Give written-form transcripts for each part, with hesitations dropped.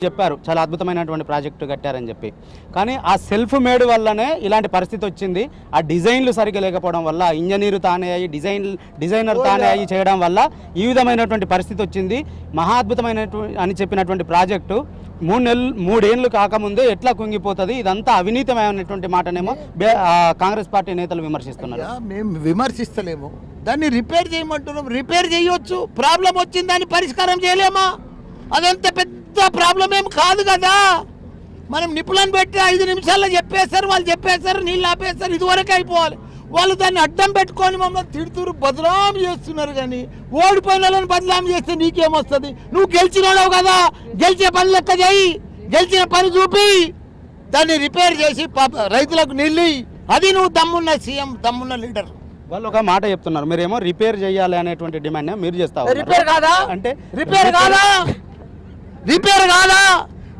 చెప్పారు చాలా అద్భుతమైనటువంటి ప్రాజెక్టు కట్టారని చెప్పి. కానీ ఆ సెల్ఫ్ మేడ్ వల్లనే ఇలాంటి పరిస్థితి వచ్చింది. ఆ డిజైన్లు సరిగ్గా లేకపోవడం వల్ల, ఇంజనీరు తానే అయ్యి డిజైనర్ తానే అయ్యి చేయడం వల్ల ఈ విధమైనటువంటి పరిస్థితి వచ్చింది. మహా అద్భుతమైనటువంటి అని చెప్పినటువంటి ప్రాజెక్టు 3 ఏళ్ళు కాకముందే ఎట్లా కుంగిపోతుంది, ఇదంతా అవినీతమైనటువంటి మాటనేమో కాంగ్రెస్ పార్టీ నేతలు విమర్శిస్తున్నారు. మేము విమర్శిస్తలేము, దాన్ని రిపేర్ చేయమంటున్నాం. రిపేర్ చేయొచ్చు, ప్రాబ్లం వచ్చింది దాన్ని పరిష్కారం చేయలేమా? అదంత పెద్ద ప్రాబ్లం ఏం కాదు కదా. మనం నిపుణులను పెట్టి 5 నిమిషాల్లో చెప్పేస్తారు, వాళ్ళు చెప్పేస్తారు, నీళ్ళు ఆపేస్తారు, ఇదివరకే అయిపోవాలి. వాళ్ళు దాన్ని అడ్డం పెట్టుకొని మమ్మల్ని తిడుతురు, బదనాం చేస్తున్నారు. కానీ ఓడిపోయిన వాళ్ళని బదనాం చేస్తే నీకేమొస్తుంది? నువ్వు గెలిచినావు కదా, గెలిచే పని లెక్క చేయి, గెలిచిన పని చూపి దాన్ని రిపేర్ చేసి రైతులకు నీళ్ళు. అది నువ్వు దమ్మున్న సీఎం, దమ్మున్న లీడర్. వాళ్ళు ఒక మాట చెప్తున్నారు, మీరేమో రిపేర్ చేయాలి అనేటువంటి డిమాండ్ మీరు చేస్తారు. రిపేర్ కాదా అంటే రిపేర్ కాదా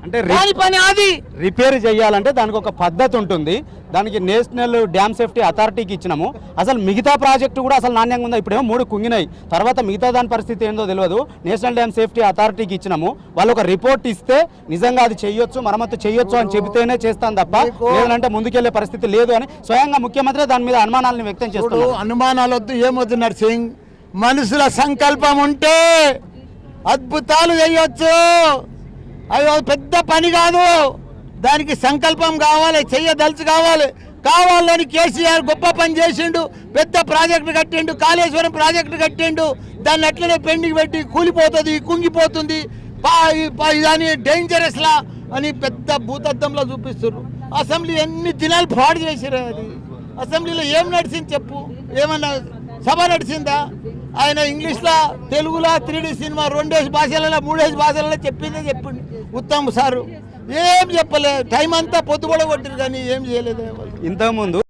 అంటే పని అది రిపేర్ చేయాలంటే దానికి ఒక పద్ధతి ఉంటుంది. దానికి నేషనల్ డ్యామ్ సేఫ్టీ అథారిటీకి ఇచ్చినాము. అసలు మిగతా ప్రాజెక్టు కూడా అసలు నాణ్యంగా ఉందా? ఇప్పుడేమో 3 కుంగినాయి, తర్వాత మిగతా దాని పరిస్థితి ఏందో తెలియదు. నేషనల్ డ్యామ్ సేఫ్టీ అథారిటీకి ఇచ్చినాము. వాళ్ళు ఒక రిపోర్ట్ ఇస్తే నిజంగా అది చేయొచ్చు, మరమ్మతు చేయొచ్చు అని చెబితేనే చేస్తాను తప్ప లేదంటే ముందుకెళ్లే పరిస్థితి లేదు అని స్వయంగా ముఖ్యమంత్రి దాని మీద అనుమానాలను వ్యక్తం చేస్తున్నారు. అనుమానాలు వద్దు, ఏమొద్దు నర్సింగ్. మనుషుల సంకల్పం ఉంటే అద్భుతాలు చేయొచ్చు. అవి పెద్ద పని కాదు, దానికి సంకల్పం కావాలి, చెయ్యదలుచు కావాలని కేసీఆర్ గొప్ప పని చేసిండు. పెద్ద ప్రాజెక్టు కట్టిండు, కాళేశ్వరం ప్రాజెక్టు కట్టిండు. దాన్ని అట్లనే పెండింగ్ పెట్టి కూలిపోతుంది, కుంగిపోతుంది, దాని డేంజరస్లా అని పెద్ద భూతద్దంలో చూపిస్తున్నారు. అసెంబ్లీ ఎన్ని దినాలు పాడు చేసిరు. అది అసెంబ్లీలో ఏం నడిచింది చెప్పు? ఏమన్నా సభ నడిచిందా? ఆయన ఇంగ్లీష్లో, తెలుగులో 3D సినిమా 2 భాషలలో 3 భాషలలో చెప్పిందే చెప్పిండు ఉత్తమ్ సారు. ఏం చెప్పలే, టైం అంతా పొద్దుబడ కొట్టిరు కానీ ఏం చేయలేదు. ఇంతకుముందు